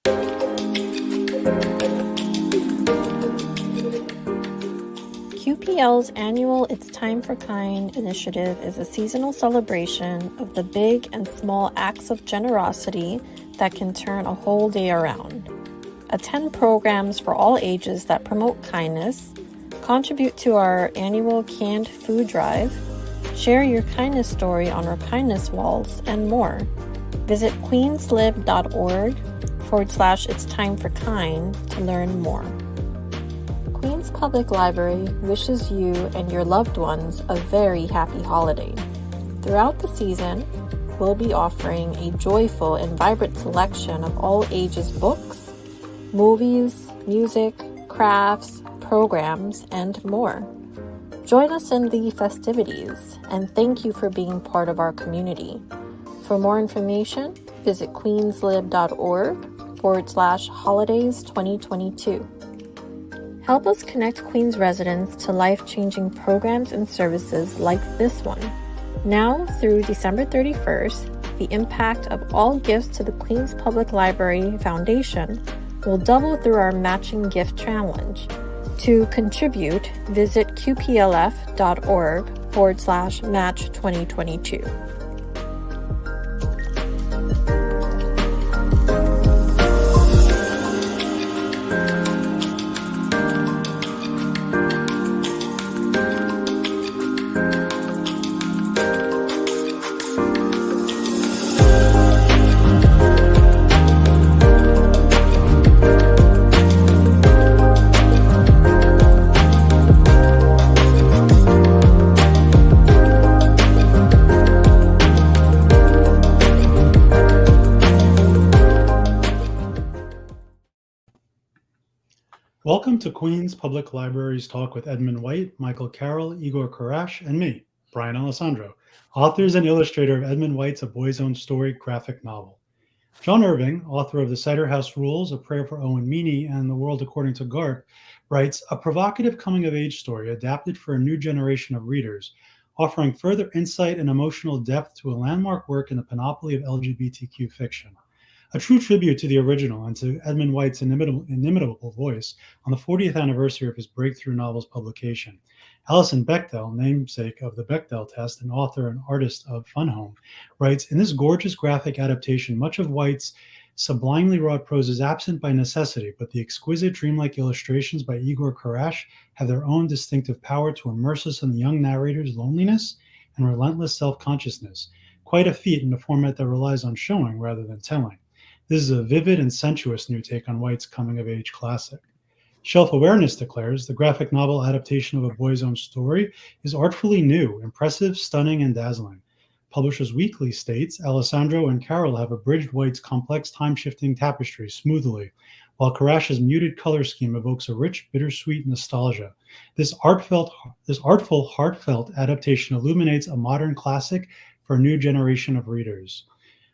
QPL's annual It's Time for Kind initiative is a seasonal celebration of the big and small acts of generosity that can turn a whole day around. Attend programs for all ages that promote kindness, contribute to our annual canned food drive, share your kindness story on our kindness walls, and more. Visit queenslib.org/It's Time for Kind to learn more. Queens Public Library wishes you and your loved ones a very happy holiday. Throughout the season, we'll be offering a joyful and vibrant selection of all ages books, movies, music, crafts, programs, and more. Join us in the festivities, and thank you for being part of our community. For more information, visit queenslib.org/holidays 2022. Help us connect Queens residents to life-changing programs and services like this one. Now through December 31st, the impact of all gifts to the Queens Public Library Foundation will double through our matching gift challenge. To contribute, visit qplf.org/match 2022. Welcome to Queens Public Library's Talk with Edmund White, Michael Carroll, Igor Koresh, and me, Brian Alessandro, authors and illustrator of Edmund White's A Boy's Own Story graphic novel. John Irving, author of The Cider House Rules, A Prayer for Owen Meany, and The World According to Garp, writes a provocative coming-of-age story adapted for a new generation of readers, offering further insight and emotional depth to a landmark work in the panoply of LGBTQ fiction. A true tribute to the original and to Edmund White's inimitable voice on the 40th anniversary of his breakthrough novel's publication. Alison Bechdel, namesake of the Bechdel test and author and artist of Fun Home, writes, in this gorgeous graphic adaptation, much of White's sublimely wrought prose is absent by necessity, but the exquisite dreamlike illustrations by Igor Koresh have their own distinctive power to immerse us in the young narrator's loneliness and relentless self-consciousness, quite a feat in a format that relies on showing rather than telling. This is a vivid and sensuous new take on White's coming-of-age classic. Shelf Awareness declares the graphic novel adaptation of A Boy's Own Story is artfully new, impressive, stunning, and dazzling. Publishers Weekly states Alessandro and Carroll have abridged White's complex time-shifting tapestry smoothly, while Koresh's muted color scheme evokes a rich, bittersweet nostalgia. This artful, heartfelt adaptation illuminates a modern classic for a new generation of readers.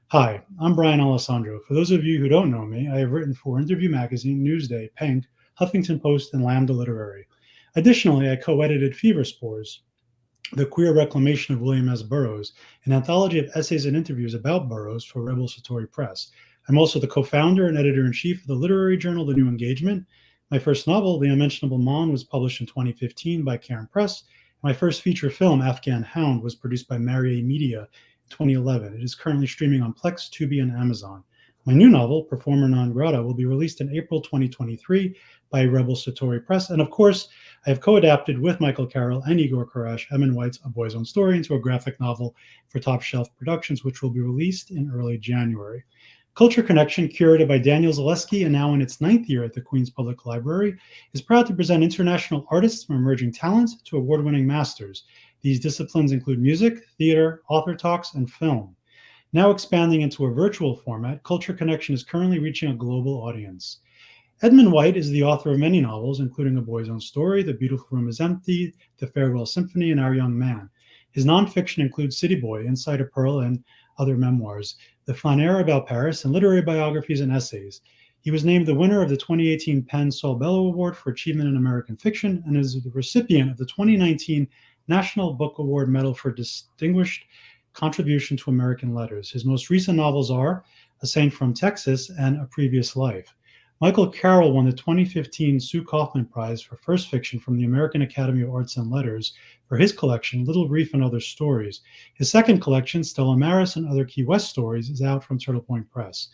Hi, I'm Brian Alessandro. For those of you who don't know me, I have written for Interview Magazine, Newsday, Pink, Huffington Post, and Lambda Literary. Additionally, I co-edited Fever Spores, The Queer Reclamation of William S. Burroughs, an anthology of essays and interviews about Burroughs for Rebel Satori Press. I'm also the co-founder and editor-in-chief of the literary journal The New Engagement. My first novel, The Unmentionable Mon, was published in 2015 by Cairn Press. My first feature film, Afghan Hound, was produced by Marriott Media 2011. It is currently streaming on Plex, Tubi, and Amazon. My new novel, Performer Non Grata, will be released in April 2023 by Rebel Satori Press. And of course, I have co-adapted with Michael Carroll and Igor Koresh Edmund White's A Boy's Own Story into a graphic novel for Top Shelf Productions, which will be released in early January. Culture Connection, curated by Daniel Zaleski and now in its 9th year at the Queens Public Library, is proud to present international artists from emerging talents to award-winning masters. These disciplines include music, theater, author talks, and film. Now expanding into a virtual format, Culture Connection is currently reaching a global audience. Edmund White is the author of many novels, including A Boy's Own Story, The Beautiful Room is Empty, The Farewell Symphony, and Our Young Man. His nonfiction includes City Boy, Inside a Pearl, and other memoirs, The Flaneur About Paris, and literary biographies and essays. He was named the winner of the 2018 PEN Saul Bellow Award for Achievement in American Fiction and is the recipient of the 2019 National Book Award Medal for Distinguished Contribution to American Letters. His most recent novels are A Saint from Texas, and A Previous Life. Michael Carroll won the 2015 Sue Kaufman Prize for First Fiction from the American Academy of Arts and Letters for his collection, Little Reef and Other Stories. His second collection, Stella Maris and Other Key West Stories, is out from Turtle Point Press.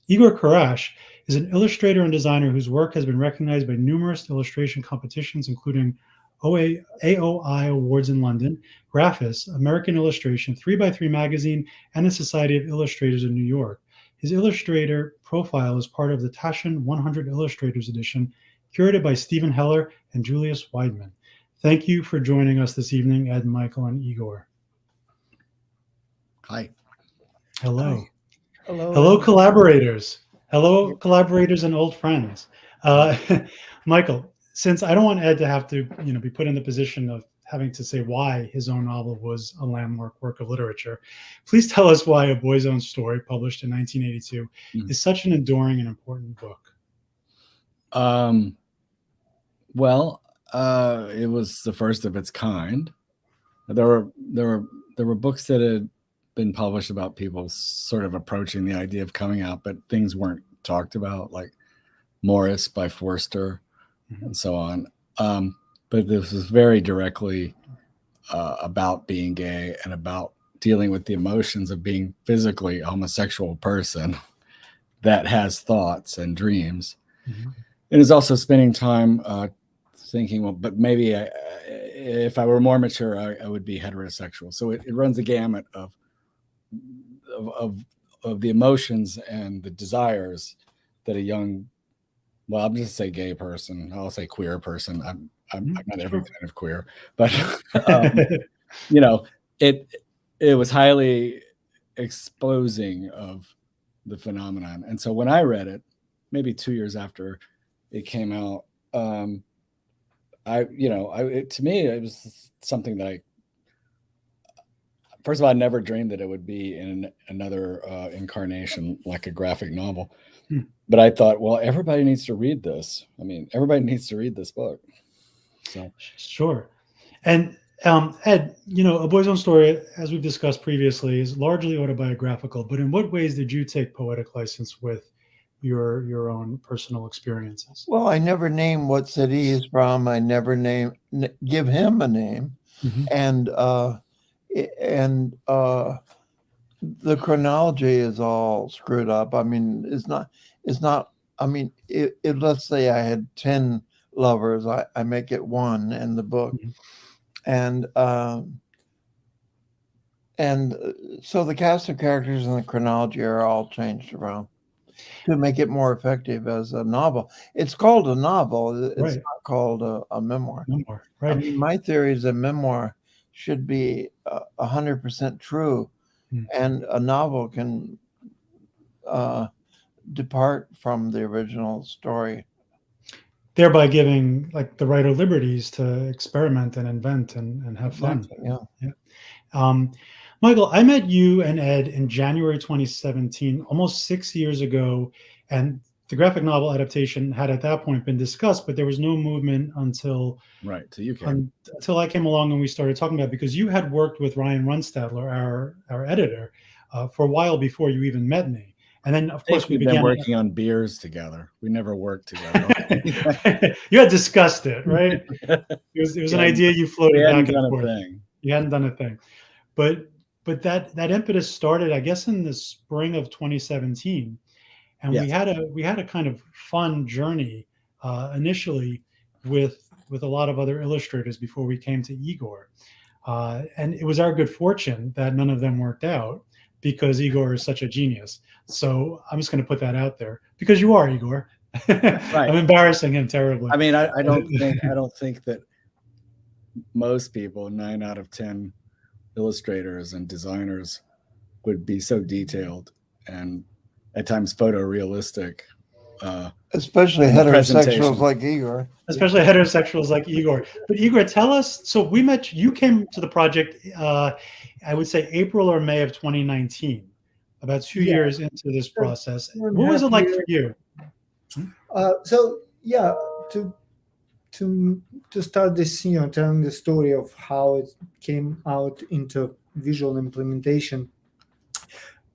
Igor Karash is an illustrator and designer whose work has been recognized by numerous illustration competitions, including AOI Awards in London, Graphis, American Illustration, 3x3 Magazine, and the Society of Illustrators in New York. His illustrator profile is part of the Taschen 100 Illustrators Edition, curated by Stephen Heller and Julius Weidman. Thank you for joining us this evening, Ed, Michael, and Igor. Hi. Hello. Hi. Hello. Hello, collaborators. Hello, collaborators and old friends. Michael, since I don't want Ed to have to, be put in the position of having to say why his own novel was a landmark work of literature, please tell us why A Boy's Own Story, published in 1982, is such an enduring and important book. It was the first of its kind. There were books that had been published about people sort of approaching the idea of coming out, but things weren't talked about, like Morris by Forster and so on. But this was very directly about being gay and about dealing with the emotions of being physically a homosexual person that has thoughts and dreams. Mm-hmm. It is also spending time thinking, well, but maybe if I were more mature, I would be heterosexual. So it runs the gamut of the emotions and the desires that a young, well, I'm just say gay person. I'll say queer person. I'm not every kind of queer, but it was highly exposing of the phenomenon. And so when I read it, maybe 2 years after it came out, to me, it was something that first of all, I never dreamed that it would be in another incarnation, like a graphic novel. But I thought, well, everybody needs to read this. I mean, everybody needs to read this book. So sure. And Ed, A Boy's Own Story, as we've discussed previously, is largely autobiographical. But in what ways did you take poetic license with your own personal experiences? Well, I never name what city he's from. I never give him a name, and the chronology is all screwed up. I mean, it's not. I mean, let's say I had 10 lovers, I make it one in the book, and so the cast of characters and the chronology are all changed around to make it more effective as a novel. It's called a novel. It's not called a memoir. Right. I mean, my theory is a memoir should be 100% true, and a novel can depart from the original story, thereby giving the writer liberties to experiment and invent and have fun. Yeah. Michael, I met you and Ed in January 2017, almost 6 years ago, and the graphic novel adaptation had at that point been discussed, but there was no movement until I came along and we started talking about it, because you had worked with Ryan Runstadler, our editor, for a while before you even met me. And then, of course, we began working on beers together. We never worked together. You had discussed it, right? It was an idea you floated back and forth. You hadn't done a thing, but that impetus started, I guess, in the spring of 2017, and we had a kind of fun journey initially with a lot of other illustrators before we came to Igor, and it was our good fortune that none of them worked out, because Igor is such a genius. So I'm just going to put that out there, because you are, Igor. Right. I'm embarrassing him terribly. I mean, I don't think that most people, 9 out of 10 illustrators and designers, would be so detailed and at times photorealistic. Especially heterosexuals like Igor. Especially heterosexuals like Igor. But Igor, tell us, so you came to the project, I would say April or May of 2019, about 2 years into this process. What was it like for you? To start this, telling the story of how it came out into visual implementation.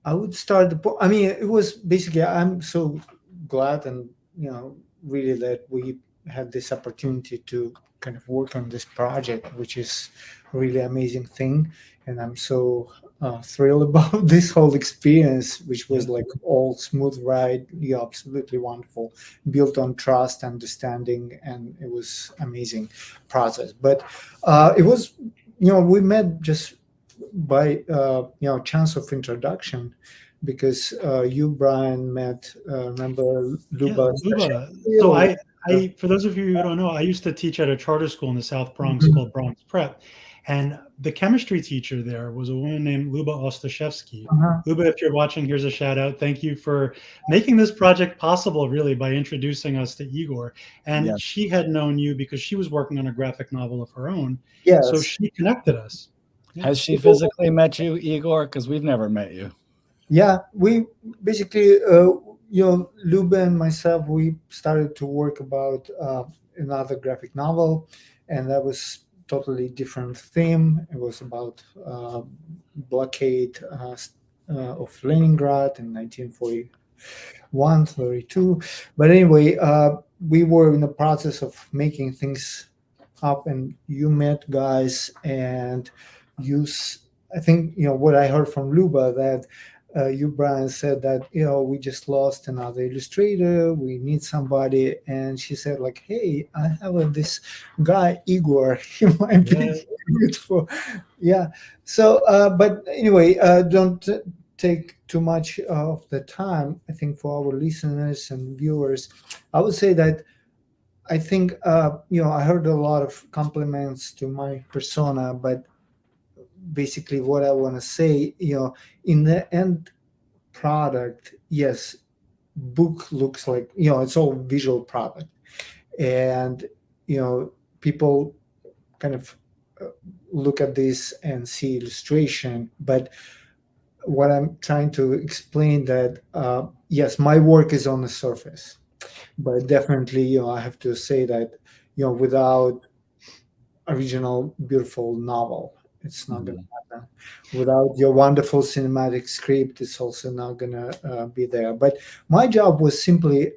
I would start I mean, it was basically, I'm so glad and, really that we had this opportunity to kind of work on this project, which is a really amazing thing. And I'm so thrilled about this whole experience, which was like all smooth ride, absolutely wonderful, built on trust, understanding, and it was amazing process. But it was, we met just by chance of introduction, because you, Brian, met remember Luba. Luba. So I for those of you who don't know, I used to teach at a charter school in the South Bronx called Bronx Prep, and the chemistry teacher there was a woman named Luba Ostashevsky. Luba, if you're watching, here's a shout out. Thank you for making this project possible, really, by introducing us to Igor. And she had known you because she was working on a graphic novel of her own. Yes. So she connected us. Has she physically met you, Igor? Because we've never met you. Yeah, we basically, Luba and myself, we started to work about another graphic novel, and that was totally different theme. It was about blockade of Leningrad in 1941, 42. But anyway, we were in the process of making things up, and you met guys, and I think, what I heard from Luba, that you, Brian, said that, we just lost another illustrator, we need somebody, and she said, like, hey, I have this guy Igor, he might be good for, so but anyway, don't take too much of the time. I think for our listeners and viewers, I would say that I think I heard a lot of compliments to my persona, but basically what I want to say, in the end product, yes, book looks like, it's all visual product, and people kind of look at this and see illustration, but what I'm trying to explain that yes, my work is on the surface, but definitely I have to say that without original beautiful novel, it's not going to happen. Without your wonderful cinematic script, it's also not going to be there. But my job was simply,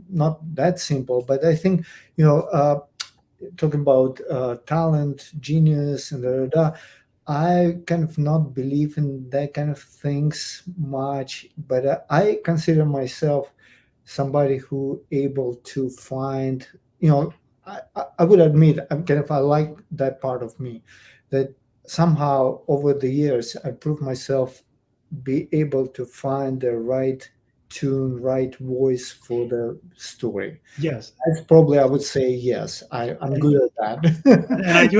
not that simple, but I think, talking about talent, genius, and I kind of not believe in that kind of things much, but I consider myself somebody who able to find, I would admit, I like that part of me, that somehow over the years I proved myself be able to find the right tune, right voice for the story. Yes, that's probably, I would say, yes, I'm good at that. And I do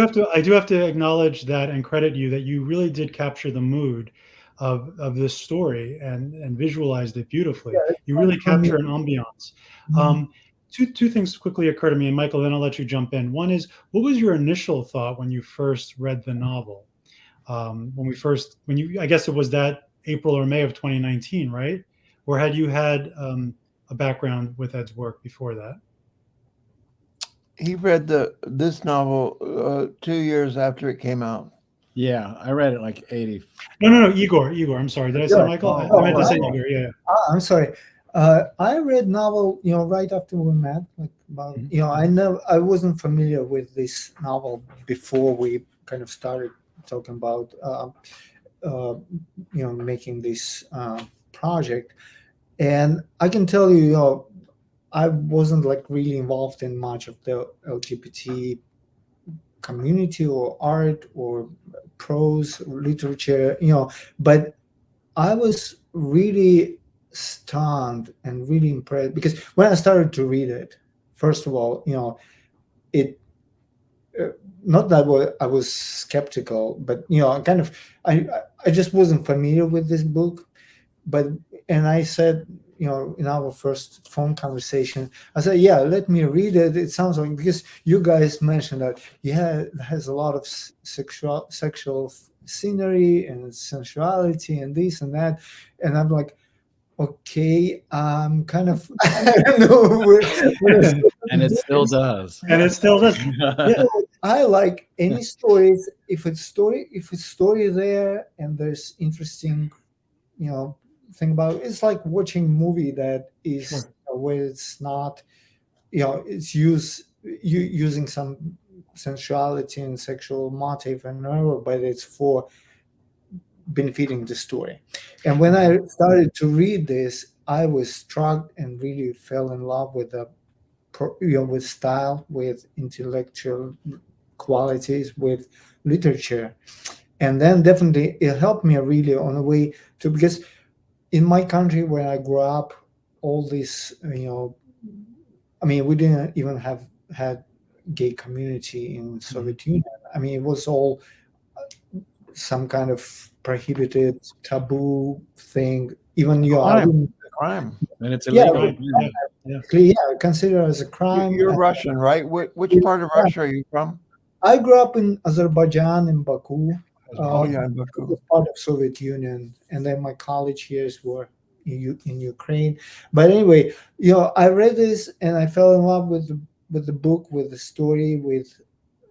have to acknowledge that and credit you that you really did capture the mood of this story and visualized it beautifully. You really capture an ambiance. Two things quickly occur to me, and Michael, then I'll let you jump in. One is, what was your initial thought when you first read the novel? I guess it was that April or May of 2019, right? Or had you had a background with Ed's work before that? He read this novel 2 years after it came out. Yeah, I read it like 80. No, Igor. I'm sorry. Did I say Michael? I meant to say Igor. Yeah. I'm sorry. I read novel, right after we met. Like about, I wasn't familiar with this novel before we kind of started talking about, making this project. And I can tell you, I wasn't like really involved in much of the LGBT community or art or prose or literature, but I was really stunned and really impressed, because when I started to read it, first of all, it not that I was skeptical, but I just wasn't familiar with this book. And I said, in our first phone conversation, I said, yeah, let me read it. It sounds like, because you guys mentioned that, it has a lot of sexual scenery and sensuality and this and that. And I'm like, okay, I'm kind of, I don't know. And it still does. And it still does. Yeah, I like any stories. If it's story there and there's interesting, thing about it. It's like watching a movie that is Sure. where it's not, it's using some sensuality and sexual motive and whatever, but it's for benefiting the story. And when I started to read this, I was struck and really fell in love with the with style, with intellectual qualities, with literature. And then definitely it helped me really on the way to, because in my country where I grew up, all this, I mean, we didn't even have had gay community in Soviet Union. I mean, it was all some kind of prohibited, taboo thing. Even I Crime. wouldn't, Crime. And it's Yeah, illegal. consider as a crime. You're Russian, right? Which part of Russia are you from? I grew up in Azerbaijan, in Baku. Oh yeah, It Baku. was part of Soviet Union, and then my college years were in Ukraine. But anyway, I read this and I fell in love with the book, with the story, with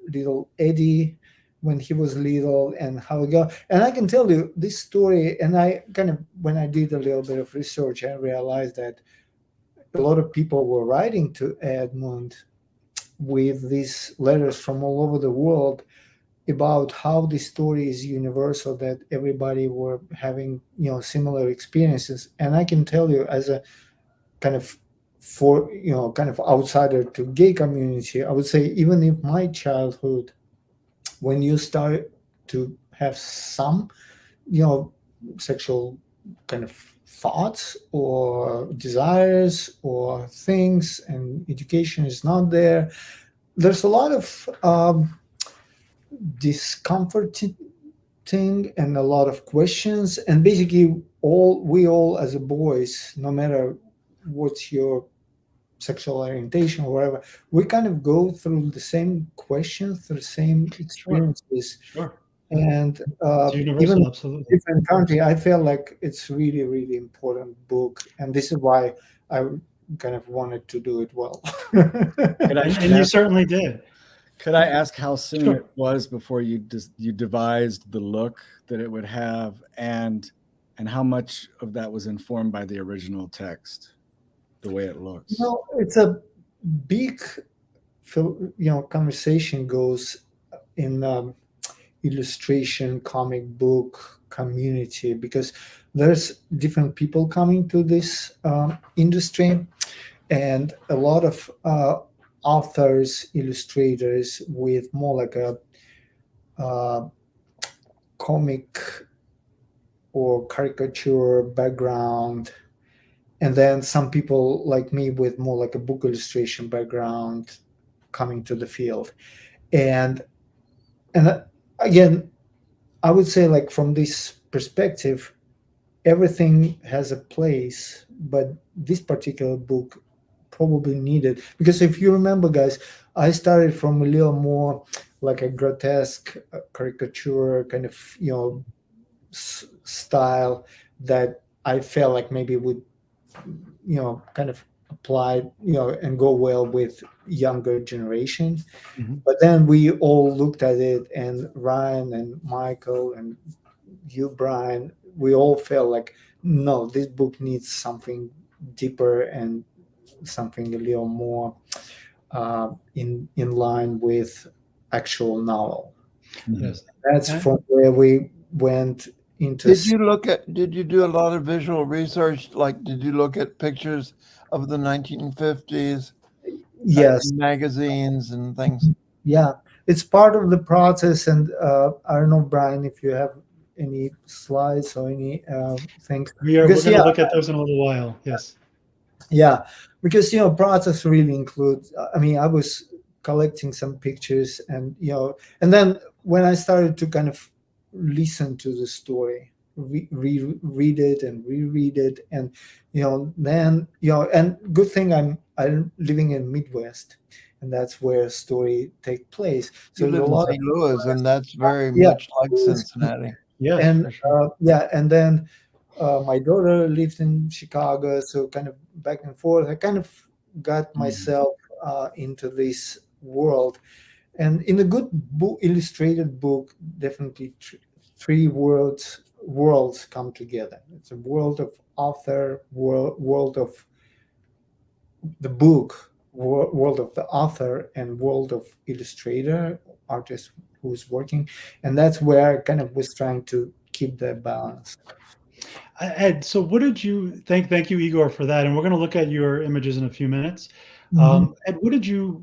little Eddie when he was little and how it go. And I can tell you this story. And I kind of, when I did a little bit of research, I realized that a lot of people were writing to Edmund with these letters from all over the world about how this story is universal, that everybody were having similar experiences. And I can tell you, as a kind of kind of outsider to gay community, I would say, even if my childhood, when you start to have some sexual kind of thoughts or desires or things, and education is not there, there's a lot of discomforting and a lot of questions. And basically we all as a boys, no matter what's your sexual orientation or whatever, we kind of go through the same questions, the same experiences. Sure. And It's universal, even absolutely. different country, I feel like it's really, really important book. And this is why I kind of wanted to do it well. And you certainly did. Could I ask how soon Sure. it was before you devised the look that it would have, and how much of that was informed by the original text, the way it looks? It's a big, conversation goes in illustration comic book community, because there's different people coming to this industry, and a lot of authors, illustrators with more like a comic or caricature background, and then some people like me with more like a book illustration background coming to the field. And again, I would say, like, from this perspective, everything has a place, but this particular book probably needed, because if you remember, guys, I started from a little more like a grotesque caricature kind of style that I felt like maybe would kind of apply and go well with younger generation. But then we all looked at it, and Ryan and Michael and you, Brian, we all felt like, no, this book needs something deeper and something a little more in line with actual novel. Yes. That's from where we went into. Did you do a lot of visual research? Like, did you look at pictures of the 1950s? Yes. Magazines and things. Yeah, it's part of the process. And I don't know, Brian, if you have any slides or any things. We're going to look at those in a little while. Yes. Yeah, because process really includes. I mean, I was collecting some pictures, and and then when I started to kind of listen to the story, read it and reread it, and then and good thing I'm living in Midwest, and that's where story take place. So you live in St. Louis, and that's very much like Cincinnati. Yeah, and sure. and then my daughter lived in Chicago, so kind of back and forth. I kind of got myself into this world, and in a good book, illustrated book, definitely three worlds come together. It's a world of author world of the book, world of the author, and world of illustrator artist who's working, and that's where I kind of was trying to keep that balance. Ed, so what did you think? Thank you, Igor, for that. And we're going to look at your images in a few minutes. Ed, what did you,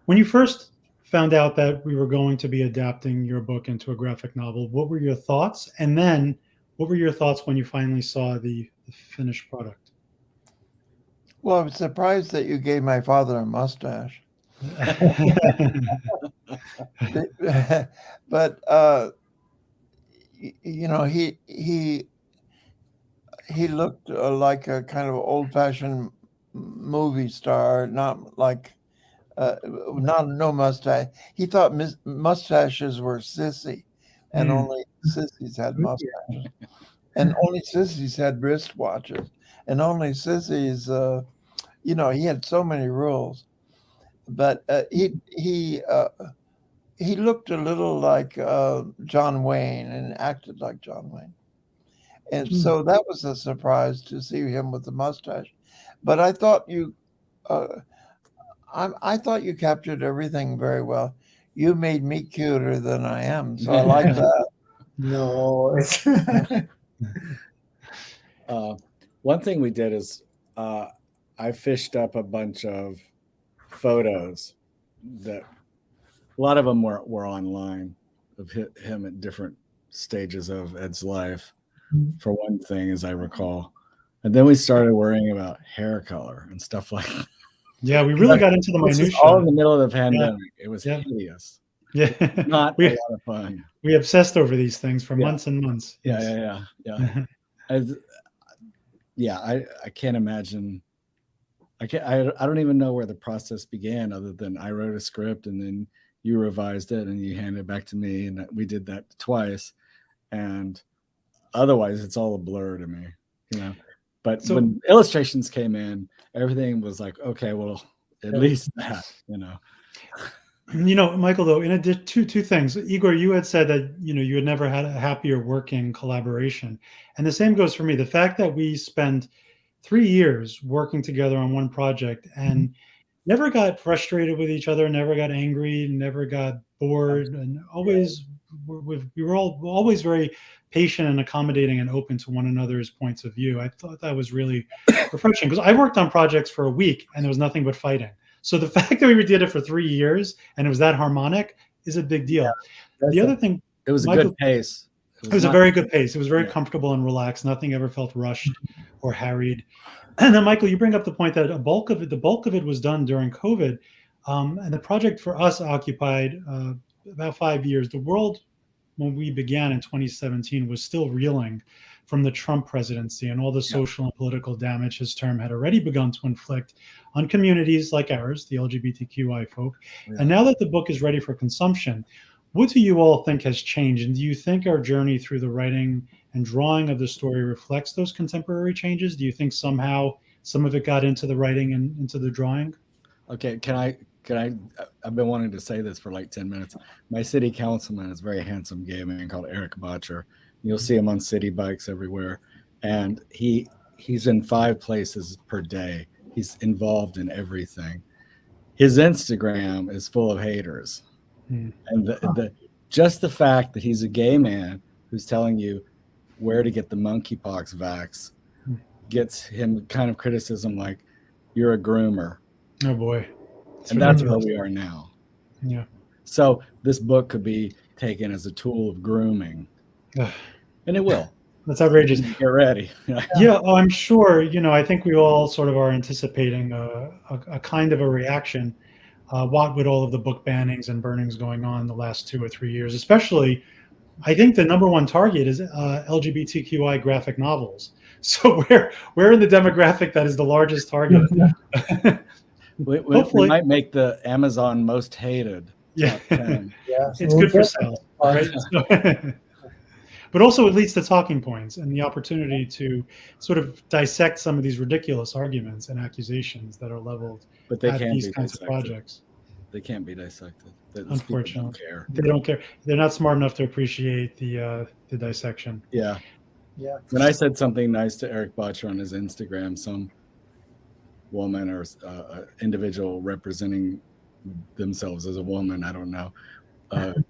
when you first found out that we were going to be adapting your book into a graphic novel, what were your thoughts? And then what were your thoughts when you finally saw the finished product? Well, I'm surprised that you gave my father a mustache. But you know, he looked like a kind of old-fashioned movie star, not like not no mustache. He thought mustaches were sissy, and only sissies had mustaches, and only sissies had wristwatches, and only sissies. You know, he had so many rules, but he looked a little like John Wayne and acted like John Wayne. And so that was a surprise to see him with the mustache. But I thought I thought you captured everything very well. You made me cuter than I am, so I like that. No, it's One thing we did is I fished up a bunch of photos that a lot of them were online of him at different stages of Ed's life, for one thing, as I recall. And then we started worrying about hair color and stuff like that. Yeah, we really got into the This minutia. was all in the middle of the pandemic. It was hideous. Yeah, Not a lot of fun. We obsessed over these things for months and months. Yeah. I can't imagine. I don't even know where the process began, other than I wrote a script and then you revised it and you handed it back to me, and we did that twice. And otherwise, it's all a blur to me, you know. But so, when illustrations came in, everything was like, okay, well, at least that, you know. You know, Michael, though, in addition, two things. Igor, you had said that, you know, you had never had a happier working collaboration. And the same goes for me. The fact that we spent 3 years working together on one project and never got frustrated with each other, never got angry, never got bored, and always we were all always very patient and accommodating and open to one another's points of view. I thought that was really refreshing, because I worked on projects for a week and there was nothing but fighting. So the fact that we did it for 3 years and it was that harmonic is a big deal. The other thing, it was Michael, a good pace. It was a very good pace. It was very comfortable and relaxed. Nothing ever felt rushed or harried. And then, Michael, you bring up the point that the bulk of it was done during COVID. And the project for us occupied about 5 years. The world, when we began in 2017, was still reeling from the Trump presidency and all the social and political damage his term had already begun to inflict on communities like ours, the LGBTQI folk. And now that the book is ready for consumption, what do you all think has changed? And do you think our journey through the writing and drawing of the story reflects those contemporary changes? Do you think somehow some of it got into the writing and into the drawing? Okay, I've been wanting to say this for like 10 minutes. My city councilman is a very handsome gay man called Eric Botcher. You'll see him on city bikes everywhere. And he's in 5 places per day. He's involved in everything. His Instagram is full of haters. And just the fact that he's a gay man who's telling you where to get the monkeypox vax gets him kind of criticism like, you're a groomer. Oh boy. And that's where we are now. Yeah. So this book could be taken as a tool of grooming. And it will. That's outrageous. Get ready. I'm sure, you know, I think we all sort of are anticipating a kind of a reaction. What with all of the book bannings and burnings going on the last 2 or 3 years, especially, I think the number one target is LGBTQI graphic novels. So we're in the demographic that is the largest target. We might make the Amazon most hated. Yeah, it's good for sales, right? But also it leads to talking points and the opportunity to sort of dissect some of these ridiculous arguments and accusations that are leveled at these kinds of projects. They can't be dissected. Unfortunately, they don't care. They're not smart enough to appreciate the dissection. Yeah. Yeah. When I said something nice to Eric Botcher on his Instagram, some woman or individual representing themselves as a woman, I don't know,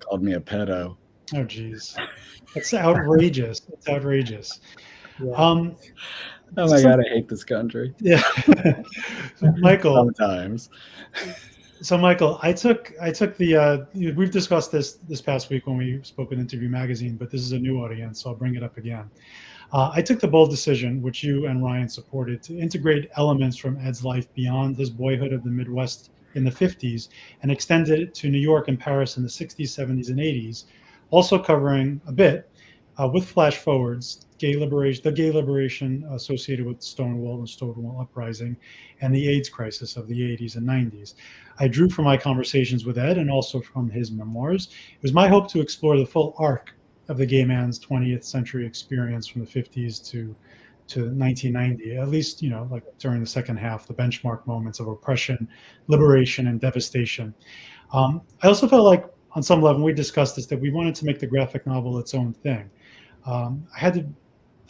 called me a pedo. Oh, geez. That's outrageous. It's outrageous. Yeah. Um, Oh my so- God, I hate this country. Yeah. Michael, Sometimes. so Michael, I took the we've discussed this past week when we spoke with Interview Magazine, but this is a new audience, so I'll bring it up again. I took the bold decision, which you and Ryan supported, to integrate elements from Ed's life beyond his boyhood of the Midwest in the 50s and extended it to New York and Paris in the 60s, 70s, and 80s, also covering a bit with flash forwards, the gay liberation associated with Stonewall and Stonewall Uprising, and the AIDS crisis of the 80s and 90s. I drew from my conversations with Ed and also from his memoirs. It was my hope to explore the full arc of the gay man's 20th century experience from the 50s to 1990, at least, like during the second half, the benchmark moments of oppression, liberation, and devastation. I also felt like, on some level, we discussed this, that we wanted to make the graphic novel its own thing. It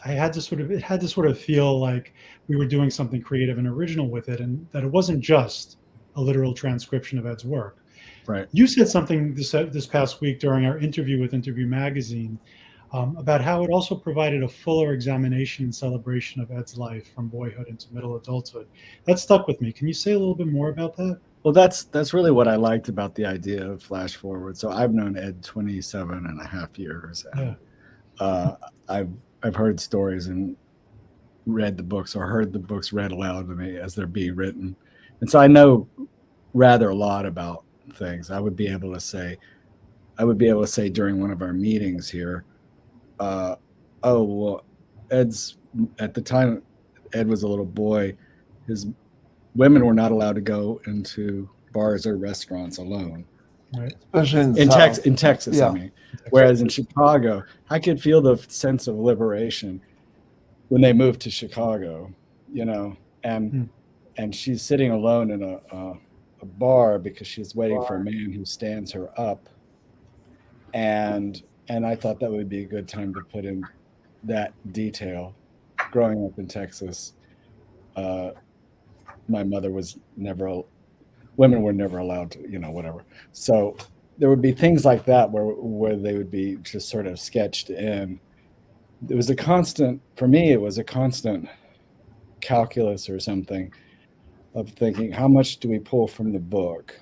had to sort of feel like we were doing something creative and original with it, and that it wasn't just a literal transcription of Ed's work. Right. You said something this past week during our interview with Interview Magazine about how it also provided a fuller examination and celebration of Ed's life from boyhood into middle adulthood. That stuck with me. Can you say a little bit more about that? Well, that's really what I liked about the idea of flash forward. So I've known Ed 27 and a half years. And, I've heard stories and read the books or heard the books read aloud to me as they're being written. And so I know rather a lot about things. I would be able to say during one of our meetings here, oh, well, at the time Ed was a little boy, his women were not allowed to go into bars or restaurants alone. Right. Especially In Texas, Yeah. I mean. Whereas in Chicago, I could feel the sense of liberation when they moved to Chicago, and she's sitting alone in a bar because she's waiting for a man who stands her up. And I thought that would be a good time to put in that detail. Growing up in Texas, my mother was women were never allowed to, whatever. So there would be things like that where they would be just sort of sketched in. It was a constant calculus or something of thinking, how much do we pull from the book?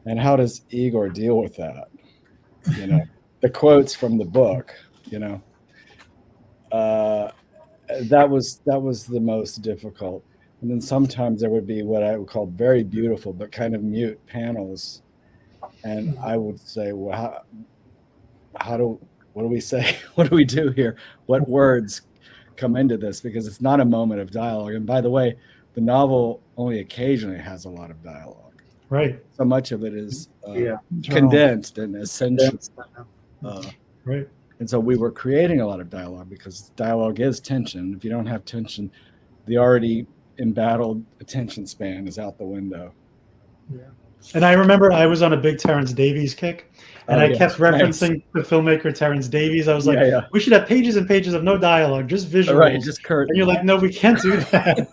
And how does Igor deal with that? The quotes from the book, that was the most difficult. And then sometimes there would be what I would call very beautiful, but kind of mute panels. And I would say, well, what do we say? What do we do here? What words come into this? Because it's not a moment of dialogue. And by the way, the novel only occasionally has a lot of dialogue. Right. So much of it is condensed and essential. Right. And so we were creating a lot of dialogue because dialogue is tension. If you don't have tension, the already embattled attention span is out the window. Yeah. And I remember I was on a big Terrence Davies kick, and I kept referencing the filmmaker Terrence Davies. I was like, we should have pages and pages of no dialogue, just visuals. Right, just curtain. And you're like, no, we can't do that.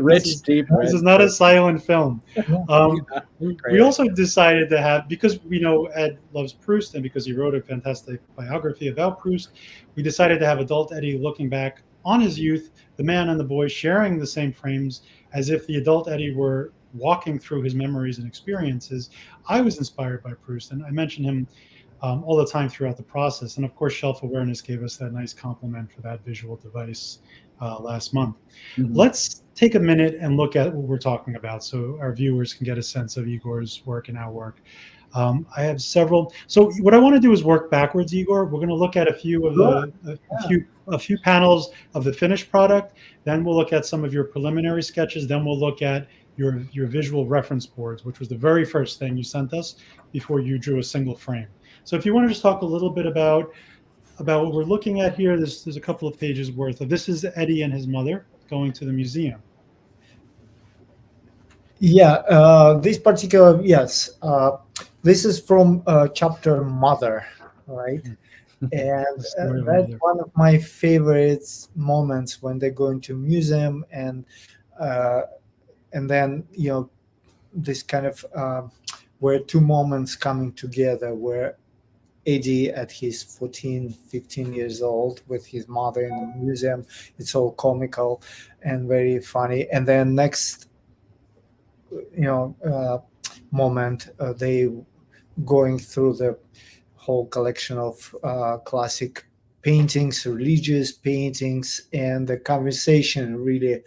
Rich, deep. This is not a silent film. We also decided to have, because we know Ed loves Proust and because he wrote a fantastic biography about Proust, we decided to have adult Eddie looking back on his youth, the man and the boy sharing the same frames as if the adult Eddie were walking through his memories and experiences. I was inspired by Proust, and I mentioned him all the time throughout the process. And of course, Shelf Awareness gave us that nice compliment for that visual device last month. Mm-hmm. Let's take a minute and look at what we're talking about so our viewers can get a sense of Igor's work and our work. I have several. So what I want to do is work backwards, Igor. We're going to look at a few of a few panels of the finished product. Then we'll look at some of your preliminary sketches. Then we'll look at your visual reference boards, which was the very first thing you sent us before you drew a single frame. So if you want to just talk a little bit about what we're looking at here, there's a couple of pages worth of. This is Eddie and his mother going to the museum. Yeah, this particular, yes. This is from chapter Mother, right? And The story of that's Mother. one of my favorite moments when they go into museum, uh, and then this kind of where two moments coming together, where Eddie at his 14, 15 years old with his mother in the museum. It's all comical and very funny. And then next, moment, they going through the whole collection of classic paintings, religious paintings, and the conversation really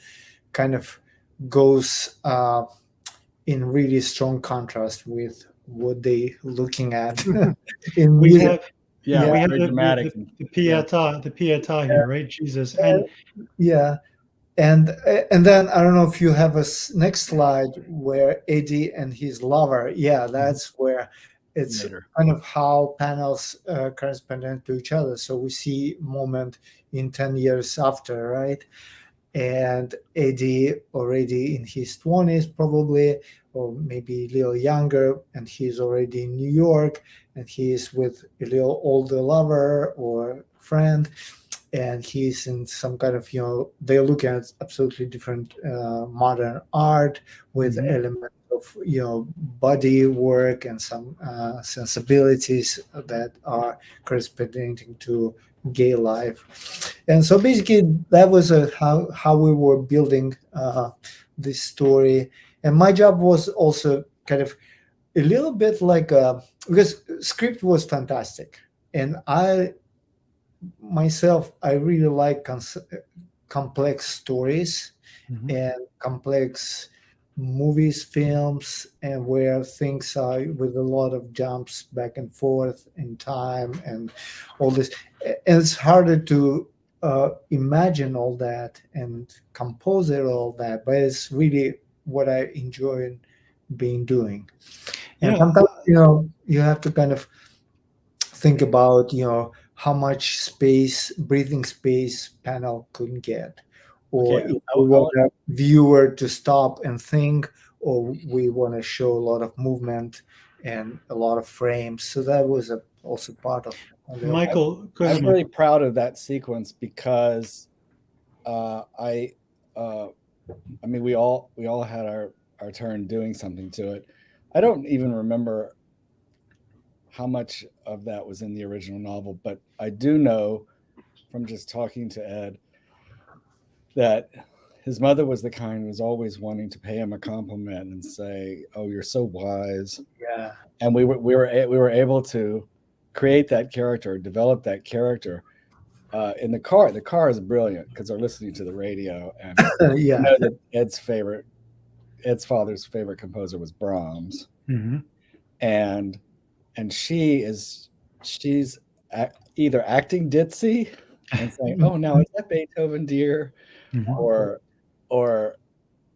kind of goes in really strong contrast with what they looking at in We music. have Yeah, we have very dramatic. the Pietà here, right? Jesus. And Yeah, and then I don't know if you have a next slide where Eddie and his lover. Yeah, that's where it's Later. kind of how panels correspond to each other. So we see moment in 10 years after, right? And Eddie already in his 20s probably, or maybe a little younger, and he's already in New York, and he's with a little older lover or friend, and he's in some kind of they're looking at absolutely different modern art with Mhm. elements of body work and some sensibilities that are corresponding to gay life. And so basically that was how we were building this story. And my job was also kind of a little bit like because script was fantastic, and I myself, I really like complex stories Mhm. and complex movies, films, and where things are with a lot of jumps back and forth in time and all this. And it's harder to imagine all that and compose it all that, but it's really what I enjoy being doing. And Yeah, sometimes you have to kind of think about how much space, breathing space, panel couldn't get, or Okay, if I, we I want want a viewer to stop and think, or we want to show a lot of movement and a lot of frames. So that was also part of the Michael, go ahead, I'm really Michael. proud of that sequence because uh, I, uh, I mean, we all had our turn doing something to it. I don't even remember how much of that was in the original novel, but I do know from just talking to Ed that his mother was the kind who was always wanting to pay him a compliment and say, "Oh, you're so wise." Yeah. And we were able to create that character, develop that character in the car. The car is brilliant because they're listening to the radio, and you Yeah. know that Ed's father's favorite composer was Brahms, Mhm. and she's either acting ditzy and saying, "Oh, now is that Beethoven, dear?" Mhm. or or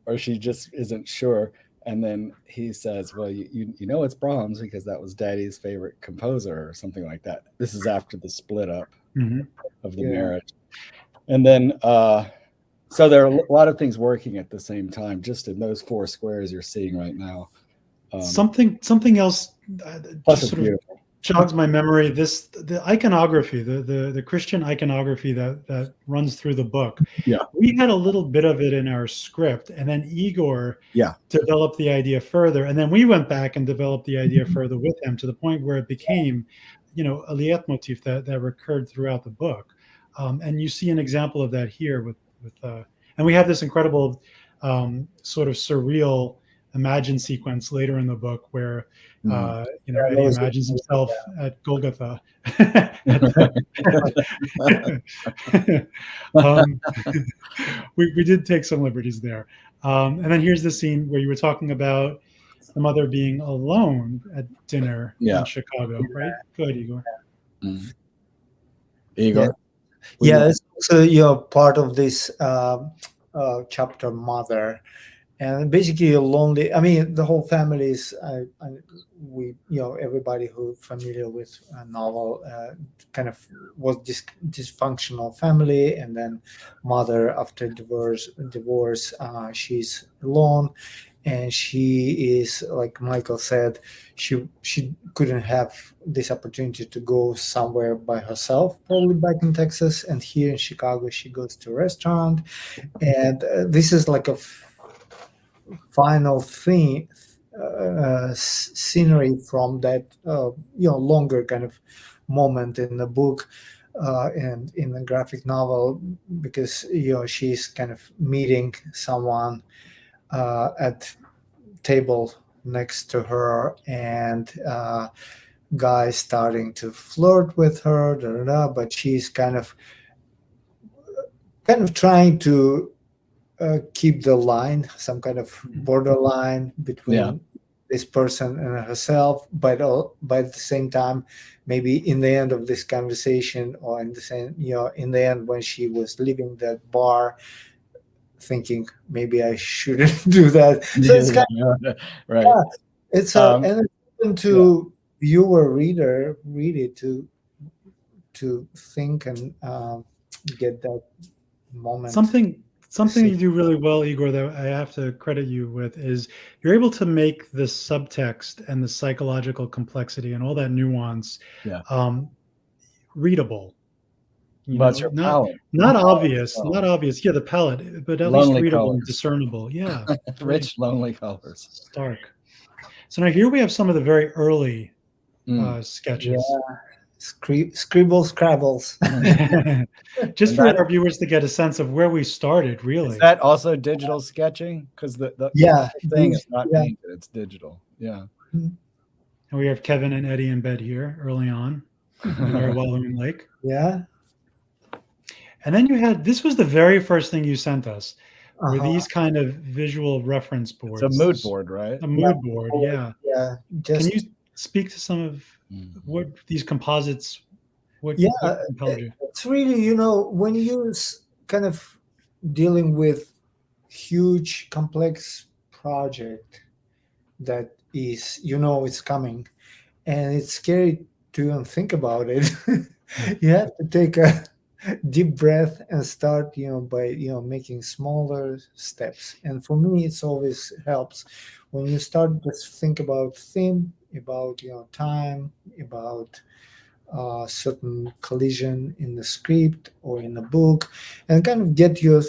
or she just isn't sure. And then he says, "Well, you know it's Brahms because that was Daddy's favorite composer," or something like that. This is after the split up Mhm. of the Yeah. marriage, and then so there are a lot of things working at the same time, just in those four squares you're seeing right now. Something else Plus, just it's sort of beautiful. jogs my memory. The iconography, the Christian iconography that runs through the book. Yeah. We had a little bit of it in our script, and then Igor Yeah. developed the idea further, and then we went back and developed the idea further with him to the point where it became, a leitmotif that recurred throughout the book. And you see an example of that here and we have this incredible sort of surreal imagine sequence later in the book where that Eddie was imagines himself at Golgotha. um, we did take some liberties there. And then here's the scene where you were talking about the mother being alone at dinner Yeah. in Chicago, right? Go ahead, Igor. Mhm. Igor. Yeah, it's also part of this chapter, mother, and basically a lonely. I mean, the whole family is. We everybody who familiar with a novel kind of was dysfunctional family, and then mother after divorce she's alone, and she is, like Michael said, she couldn't have this opportunity to go somewhere by herself, probably back in Texas, and here in Chicago she goes to a restaurant, and this is like a final thing, scenery from that longer kind of moment in the book, and in the graphic novel, because she's kind of meeting someone at table next to her, and guy starting to flirt with her, da, da, da, but she's kind of trying to keep the line, some kind of borderline between Yeah. this person and herself, but at the same time, maybe in the end of this conversation, or in the same, in the end when she was leaving that bar, thinking maybe I shouldn't do that. So it's kind Right. yeah, it's Um, and it's open to viewer, reader, read it to think and get that moment. Something See. you do really well, Igor, that I have to credit you with, is you're able to make the subtext and the psychological complexity and all that nuance Yeah. readable. But it's your palette. Not Your obvious, palette. not obvious. Yeah, the palette, but at least Lonely readable and colors. discernible. Yeah, Rich, lonely colors. stark. So now here we have some of the very early Mm. sketches. Scribble scrabbles. Just And for that- our viewers to get a sense of where we started, really. Is that also digital sketching? Because the Yeah, thing is not yeah. painted; it's digital. Yeah. And we have Kevin and Eddie in bed here early on in our Walloon Lake. Yeah. And then you had, this was the very first thing you sent us, were Uh-huh. these kind of visual reference boards. It's a mood board, right? A mood board, yeah. Yeah. Can you speak to some of Mm. what these composites, what Yeah, compelled you? it's really, when you're kind of dealing with huge, complex project that is, it's coming, and it's scary to even think about it. You have to take a deep breath and start, by, making smaller steps. And for me, it's always helps when you start to think about theme, about, time, about certain collision in the script or in the book, and kind of get your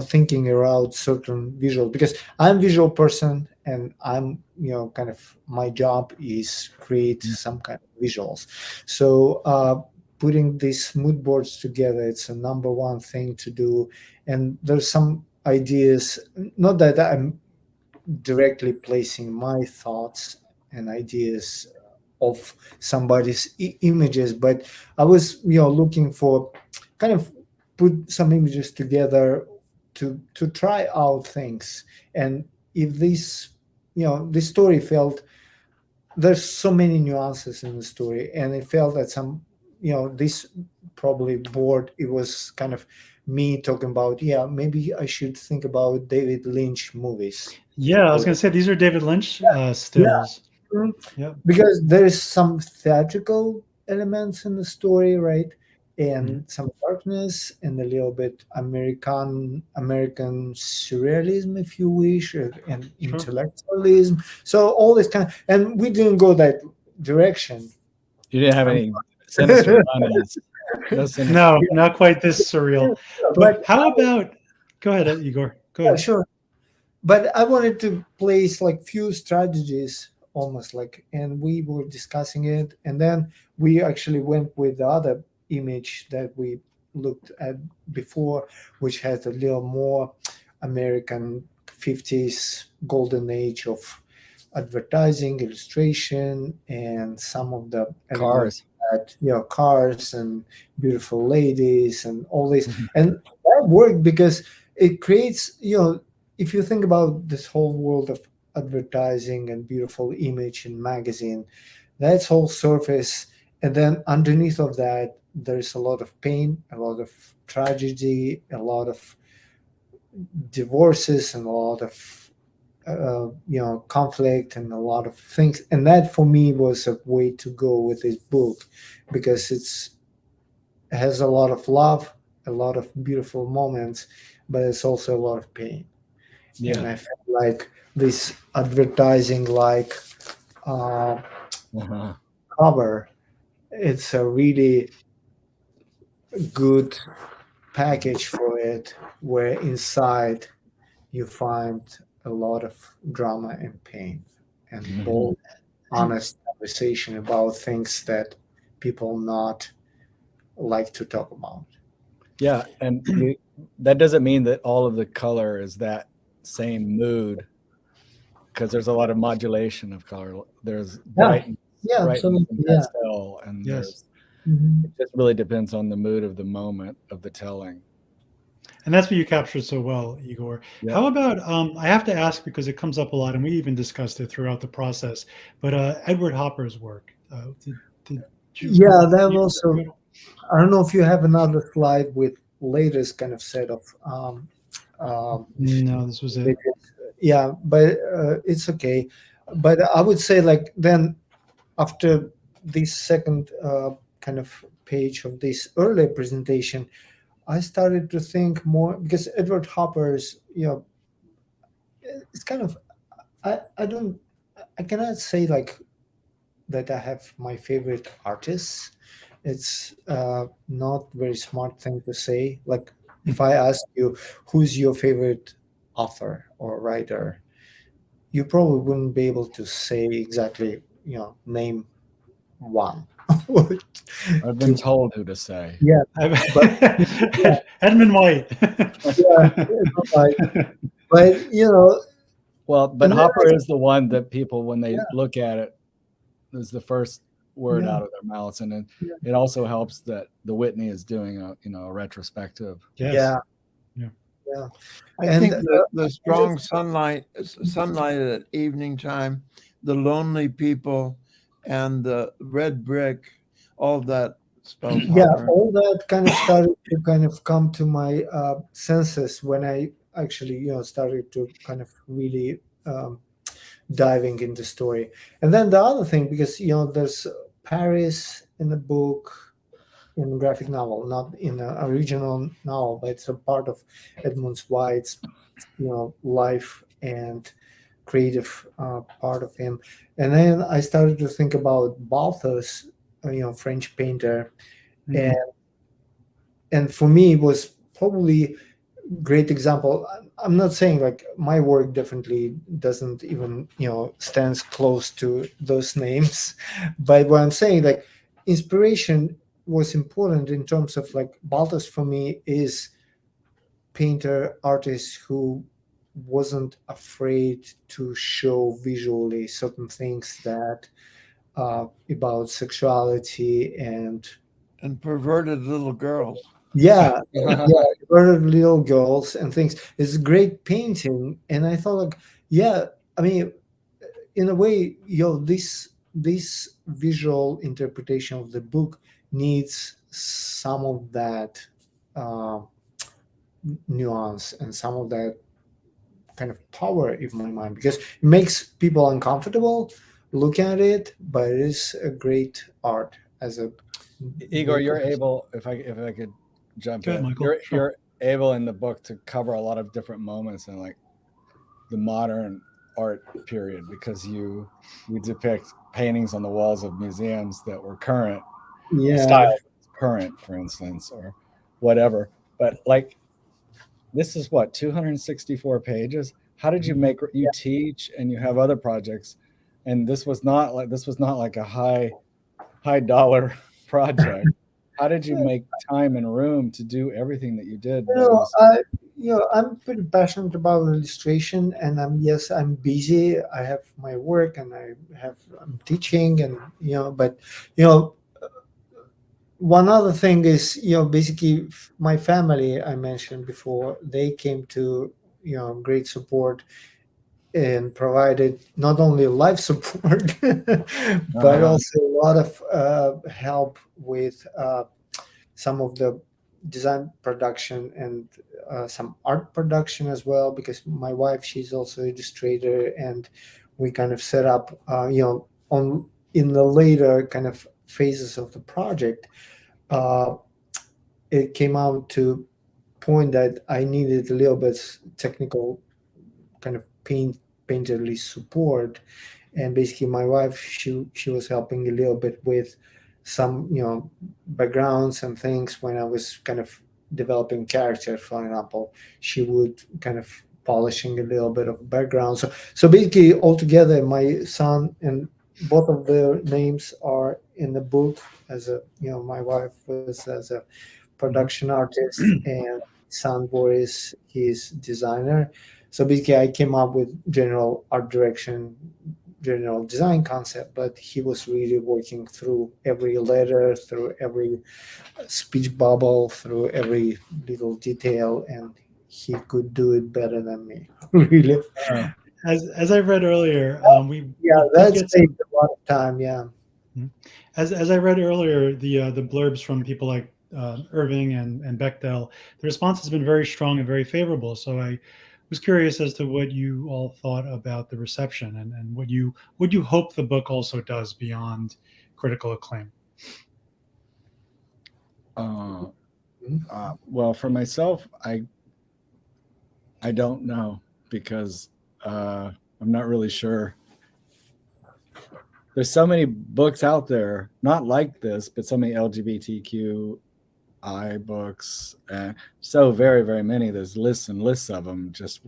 thinking around certain visual, because I'm a visual person, and I'm kind of, my job is create some kind of visuals. So putting these mood boards together, it's a number one thing to do. And there's some ideas, not that I'm directly placing my thoughts and ideas of somebody's images, but I was looking for kind of put some images together to try out things. And if this this story felt, there's so many nuances in the story, and it felt that some this probably board, it was kind of me talking about, maybe I should think about David Lynch movies. Yeah, I was going to say, these are David Lynch stills. Yeah. Because there's some theatrical elements in the story, right? And some darkness, and a little bit American surrealism, if you wish, and intellectualism. So all this kind of, and we didn't go that direction. You didn't have any sinister runnings. No, not quite this surreal. But how about, go ahead, Igor. Go ahead. Yeah, sure. But I wanted to place like few strategies, almost like, and we were discussing it, and then we actually went with the other image that we looked at before, which has a little more American 50s golden age of advertising, illustration, and some of the cars. Cars and beautiful ladies and all this. And that worked because it creates, if you think about this whole world of advertising and beautiful image and magazine, that's whole surface. And then underneath of that, there's a lot of pain, a lot of tragedy, a lot of divorces, and a lot of conflict, and a lot of things. And that for me was a way to go with this book, because it has a lot of love, a lot of beautiful moments, but it's also a lot of pain. and I felt like this advertising like Uh-huh. cover. It's a really good package for it, where inside you find a lot of drama and pain and Mhm. bold, honest conversation about things that people not like to talk about. Yeah, and that doesn't mean that all of the color is that same mood, because there's a lot of modulation of color. There's brightness and Absolutely. Yeah. pastel, and Yes. it just really depends on the mood of the moment of the telling. And that's what you captured so well, Igor. Yeah. How about, I have to ask because it comes up a lot and we even discussed it throughout the process, but Edward Hopper's work. Did you, Yeah, that also. I don't know if you have another slide with latest kind of set of. No, this was it. Yeah, but it's okay. But I would say, like, then after this second kind of page of this earlier presentation, I started to think more, because Edward Hopper's, it's kind of, I don't, I cannot say like that I have my favorite artists. It's not very smart thing to say. Like, if I ask you who's your favorite author or writer, you probably wouldn't be able to say exactly, name one. I've been told who to say. Yeah, Edmund White. but Well, but and then Hopper is the one that people, when they look at it, is the first word Yeah. out of their mouths, and Yeah. it also helps that the Whitney is doing a retrospective. Yes. yeah. I And, think the strong sunlight at evening time, the lonely people, and the red brick, all that spells Yeah, Hopper. all that kind of started to kind of come to my senses when I actually, started to kind of really diving into story. And then the other thing, because there's Paris in the book, in graphic novel, not in an original novel, but it's a part of Edmund White's, life and creative part of him. And then I started to think about Balthus, French painter, Mhm. and for me it was probably great example. I'm not saying like my work definitely doesn't even stands close to those names, but what I'm saying, like, inspiration was important in terms of, like, Balthus for me is painter artist who wasn't afraid to show visually certain things that about sexuality and perverted little girls. yeah, very little girls and things. It's great painting, and I thought, like, yeah, I mean, in a way, this visual interpretation of the book needs some of that uh, nuance and some of that kind of power in my mind, because it makes people uncomfortable looking at it, but it is a great art as a Igor, you're able, if I could jump Go ahead, in, Michael. Sure. you're able in the book to cover a lot of different moments in, like, the modern art period, because you depict paintings on the walls of museums that were current, style current, for instance, or whatever. But, like, this is what, 264 pages. How did you make, you teach and you have other projects, and this was not like a high dollar project. How did you make time and room to do everything that you did? I'm pretty passionate about illustration, and I'm busy. I have my work, and I'm teaching, and but one other thing is, basically my family, I mentioned before, they came to great support and provided not only life support but also a lot of help with some of the design production and some art production as well, because my wife, she's also illustrator, and we kind of set up on in the later kind of phases of the project. It came out to point that I needed a little bit technical kind of painterly support. And basically my wife, she was helping a little bit with some, backgrounds and things when I was kind of developing characters. For example, she would kind of polishing a little bit of background. So basically altogether, my son and both of their names are in the book. As a, my wife was as a production artist, and son Boris, he's designer. So basically I came up with general art direction, general design concept, but he was really working through every letter, through every speech bubble, through every little detail, and he could do it better than me. Really. As I read earlier, we Yeah, did that's get some. saved a lot of time. Yeah. As I read earlier, the blurbs from people like Irving and Bechdel, the response has been very strong and very favorable. So I was curious as to what you all thought about the reception, and what you hope the book also does beyond critical acclaim. Well, for myself, I don't know, because I'm not really sure. There's so many books out there, not like this, but so many LGBTQI books, and so very, very many. There's lists and lists of them just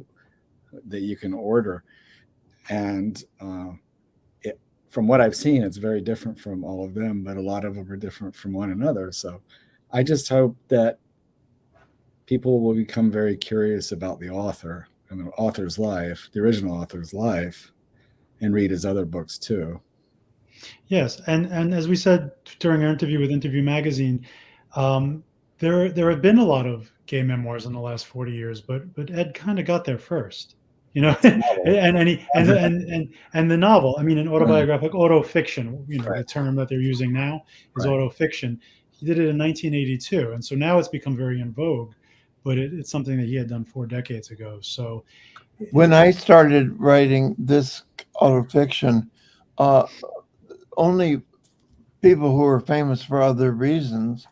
that you can order. And from what I've seen, it's very different from all of them, but a lot of them are different from one another. So I just hope that people will become very curious about the author and the author's life, the original author's life, and read his other books too. Yes, and as we said during our interview with Interview Magazine, there have been a lot of gay memoirs in the last 40 years, but Ed kind of got there first, and the novel. I mean, an autobiographic, autofiction. The term that they're using now is autofiction. He did it in 1982, and so now it's become very in vogue. But it's something that he had done 4 decades ago. So when I started writing this autofiction, only people who were famous for other reasons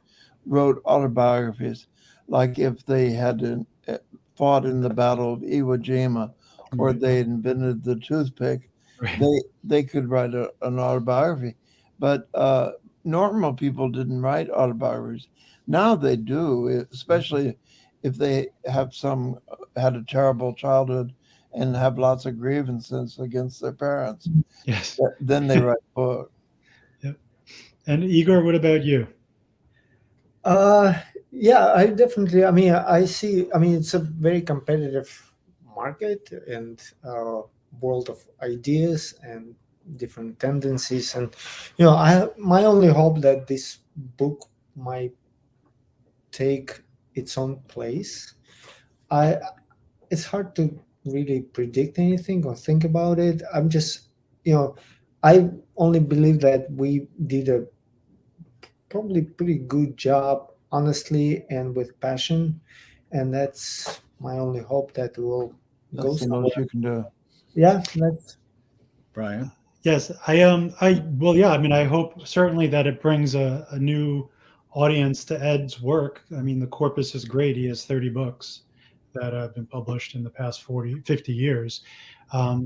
wrote autobiographies. Like if they had fought in the Battle of Iwo Jima, or they invented the toothpick, they could write an autobiography. But normal people didn't write autobiographies. Now they do, especially if they have had a terrible childhood and have lots of grievances against their parents. Yes. Then they write a book. Yep. And Igor, what about you? Yeah, I definitely. I mean, I see. I mean, it's a very competitive market and world of ideas and different tendencies. And my only hope that this book might take its own place. It's hard to really predict anything or think about it. I'm just, I only believe that we did a probably pretty good job, honestly, and with passion, and that's my only hope that will go That's the somewhere. most you can do. Yeah, that's Brian? Yes, well, yeah. I mean, I hope certainly that it brings a new audience to Ed's work. I mean, the corpus is great. He has 30 books that have been published in the past 50 years.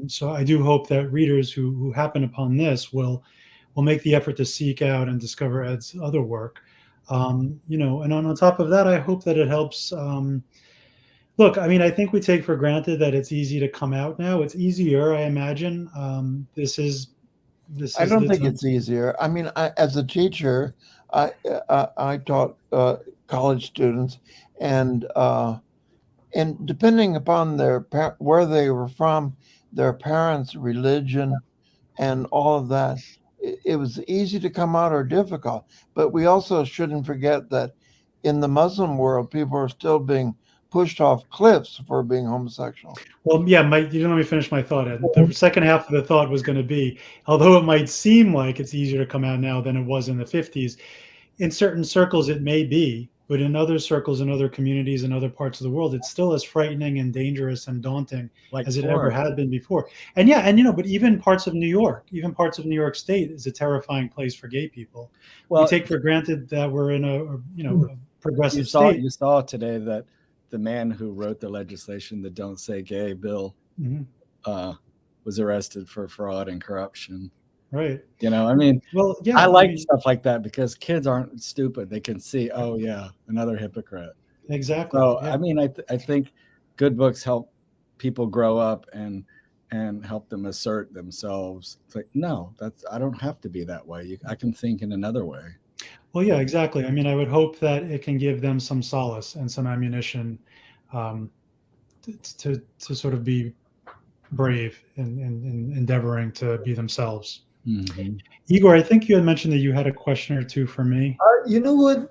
So I do hope that readers who happen upon this will make the effort to seek out and discover Ed's other work. And on top of that, I hope that it helps. Look, I mean, I think we take for granted that it's easy to come out now. It's easier, I imagine. This is I don't think it's easier. I mean, as a teacher, I taught college students, and depending upon where they were from, their parents' religion, and all of that, it was easy to come out or difficult. But we also shouldn't forget that in the Muslim world, people are still being pushed off cliffs for being homosexual. Well, yeah, you don't let me finish my thought, Ed. The second half of the thought was going to be, although it might seem like it's easier to come out now than it was in the 50s, in certain circles it may be, but in other circles, in other communities, in other parts of the world, it's still as frightening and dangerous and daunting as it ever had been before. And yeah, but even parts of New York State is a terrifying place for gay people. Well, we take for granted that we're in a progressive state. You saw today that the man who wrote the legislation, the Don't Say Gay bill, Mhm. was arrested for fraud and corruption. Right. You know, I mean, Well, yeah. I I like mean, stuff like that because kids aren't stupid. They can see, oh yeah, another hypocrite. exactly. So Yeah. I mean, I think good books help people grow up and help them assert themselves. It's like, no, I don't have to be that way. I can think in another way. Well, yeah, exactly. I mean, I would hope that it can give them some solace and some ammunition um, to sort of be brave in endeavoring to be themselves. Mhm. Igor, I think you had mentioned that you had a question or two for me. You know what?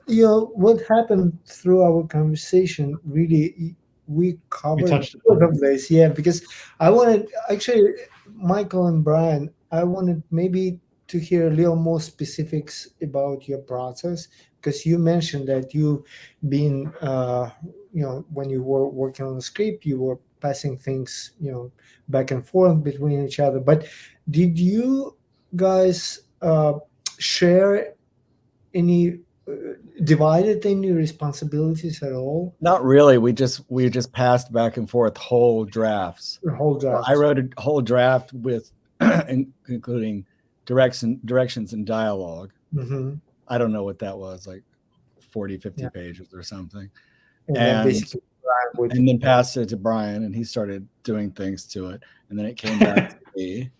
What happened through our conversation. Really, we covered touched all upon the place. Yeah, because I wanted actually, Michael and Brian. I wanted maybe to hear a little more specifics about your process, because you mentioned that you been when you were working on the script, you were passing things back and forth between each other. But did you guys share any divided any responsibilities at all? Not really. We just passed back and forth whole drafts. The whole So draft. I wrote a whole draft with including directions and dialogue. Mm-hmm. I don't know what that was, like 40, 50 Yeah. pages or something. And then And basically Brian would and then passed it to Brian, and he started doing things to it, and then it came back to me.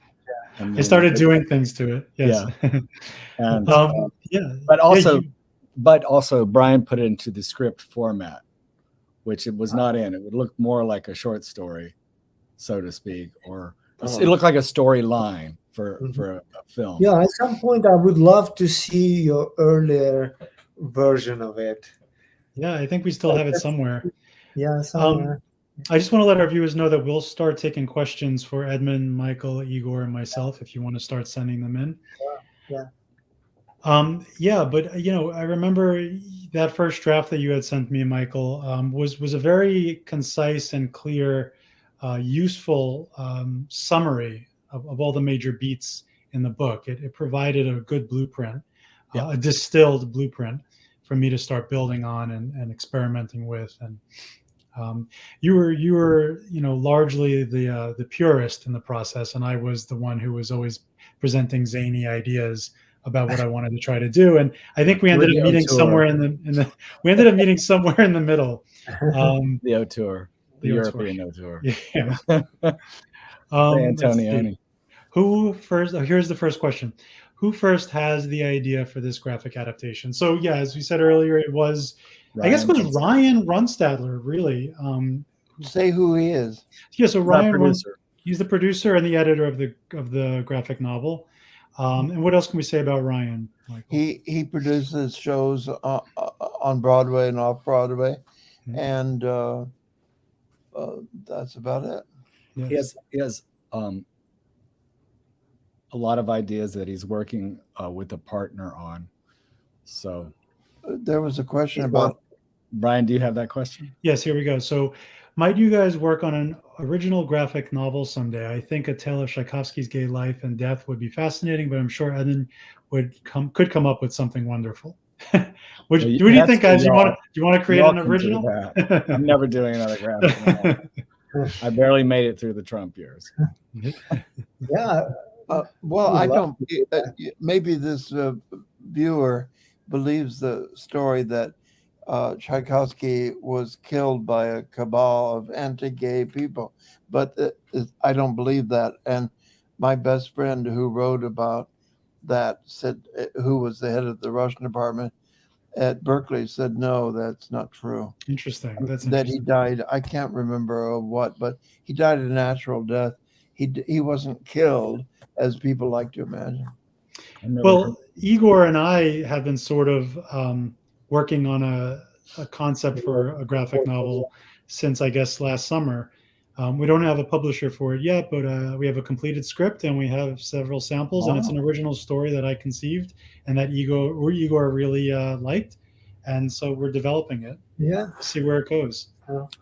And I then started doing things to it. Yes. and Yeah. but also Yeah, but also Brian put it into the script format, which it was not in. It would look more like a short story, so to speak, or it looked like a storyline for a film. Yeah, at some point I would love to see your earlier version of it. yeah, I think we still have it somewhere. Yeah, somewhere. I just want to let our viewers know that we'll start taking questions for Edmund, Michael, Igor, and myself if you want to start sending them in. Yeah. Yeah, but I remember that first draft that you had sent me, Michael, was a very concise and clear, useful summary of all the major beats in the book. It provided a good blueprint, a distilled blueprint for me to start building on and experimenting with. And you were largely the purist in the process, and I was the one who was always presenting zany ideas about what I wanted to try to do. And I think we ended up meeting somewhere in the we ended up meeting somewhere in the middle. The auteur, the European auteur. Yeah. Antonioni. Who first? Here's the first question. Who first has the idea for this graphic adaptation? So yeah, as we said earlier, it was Ryan Runstadler, really. Say who he is. Yeah, so Ryan producer. He's the producer and the editor of the graphic novel. And what else can we say about Ryan, Michael? He produces shows on Broadway and off Broadway, and that's about it. Yes. He has a lot of ideas that he's working with a partner on. So there was a question about Brian. Do you have that question? Yes, here we go. So might you guys work on an original graphic novel someday? I think a tale of Tchaikovsky's gay life and death would be fascinating, but I'm sure Edmund could come up with something wonderful. What do you think, guys? Do you want to create an original? I'm never doing another graphic novel. I barely made it through the Trump years. Yeah. Well, I don't. Maybe this viewer believes the story that Tchaikovsky was killed by a cabal of anti-gay people, but I don't believe that. And my best friend who wrote about that said, who was the head of the Russian department at Berkeley, said no, that's not true. Interesting. That he died. I can't remember of what, but he died a natural death. He wasn't killed, as people like to imagine. Well, Igor and I have been sort of working on a concept for a graphic novel since, I guess, last summer. We don't have a publisher for it yet, but we have a completed script and we have several samples. Wow. And it's an original story that I conceived and that Igor really liked. And so we're developing it. Yeah. See where it goes.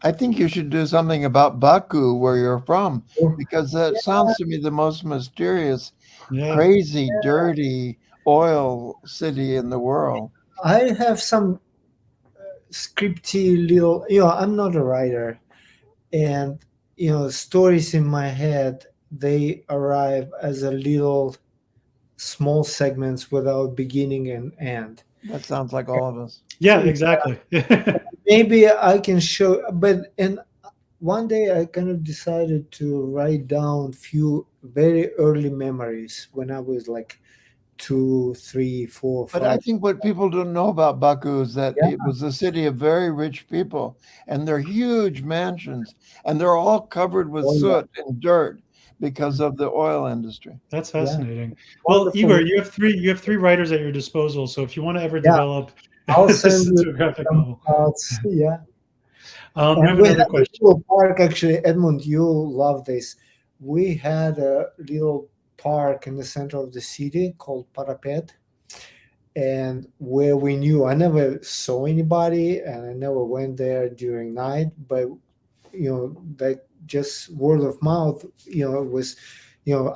I think you should do something about Baku, where you're from, because that sounds to me the most mysterious, crazy, dirty oil city in the world. I have some scripty little, I'm not a writer, and stories in my head, they arrive as a little small segments without beginning and end. That sounds like all of us. Yeah, exactly. Maybe I can show, but and one day I kind of decided to write down few very early memories when I was like 2, 3, 4, But I 5. think what people don't know about Baku is that Yeah. it was a city of very rich people, and they're huge mansions, and they're all covered with Oh, yeah. soot and dirt because of the oil industry. That's Yeah. fascinating. Well, Wonderful. Igor, you have 3 writers at your disposal. So if you want to ever Yeah. develop I'll this send you into a graphic some novel, thoughts. Yeah. we And have we another had a question. little park, actually, Edmund, you'll love this. We had a little park in the center of the city called Parapet, and where we knew I never saw anybody and I never went there during night, but that just word of mouth, it was,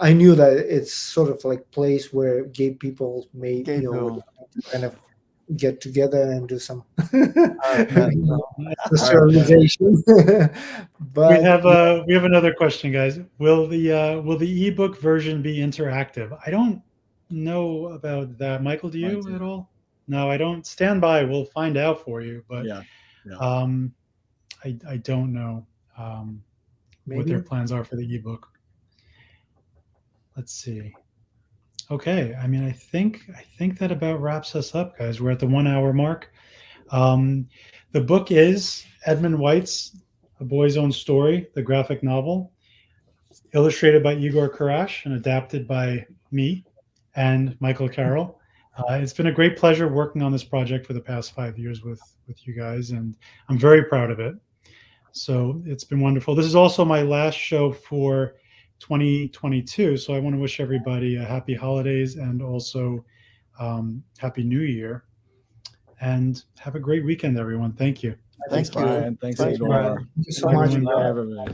I knew that it's sort of like place where gay people may, Gay people. kind of get together and do some Right. socialization. But We have another question, guys. Will the ebook version be interactive? I don't know about that. Michael, do you Mine too. at all? No, I don't. Stand by. We'll find out for you. But Yeah. I don't know what their maybe plans are for the ebook. Let's see. Okay, I mean, I think that about wraps us up, guys. We're at the 1 hour mark. The book is Edmund White's A Boy's Own Story, the graphic novel, illustrated by Igor Karash and adapted by me and Michael Carroll. It's been a great pleasure working on this project for the past 5 years with you guys, and I'm very proud of it. So it's been wonderful. This is also my last show for 2022. So I want to wish everybody a happy holidays and also happy New Year. And have a great weekend, everyone. Thank you. Thank you. Brian. Thanks, Thanks, Igor. Brian. thank you so Bye, much. everyone. Bye, everybody.